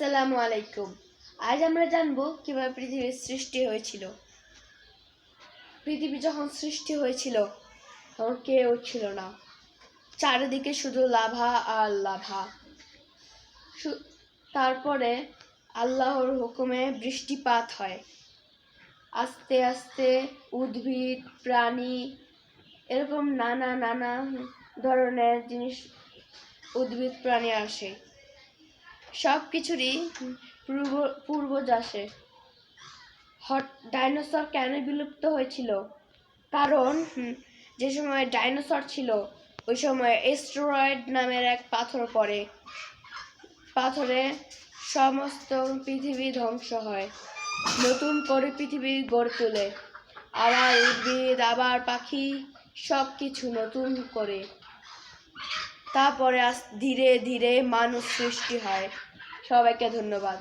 আসসালামু আলাইকুম। আজ আমরা জানবো কিভাবে পৃথিবীর সৃষ্টি হয়েছিল। পৃথিবী যখন সৃষ্টি হয়েছিল তখন কেউ ছিল না, চারিদিকে শুধু লাভা আর লাভা। তারপরে আল্লাহর হুকুমে বৃষ্টিপাত হয়, আস্তে আস্তে উদ্ভিদ, প্রাণী, এরকম নানা নানা ধরনের জিনিস, উদ্ভিদ প্রাণী আসে। সব কিছুরই পূর্বজ আসে। ডাইনোসর কেন বিলুপ্ত হয়েছিল? কারণ যে সময় ডাইনোসর ছিল ওই সময় অ্যাস্টেরয়েড নামের এক পাথর পড়ে, পাথরে সমস্ত পৃথিবী ধ্বংস হয়, নতুন করে পৃথিবী গড়ে তোলে, আবার উদ্ভিদ, আবার পাখি, সব কিছু নতুন করে। তারপরে ধীরে ধীরে মানুষ সৃষ্টি হয়। সবাইকে ধন্যবাদ।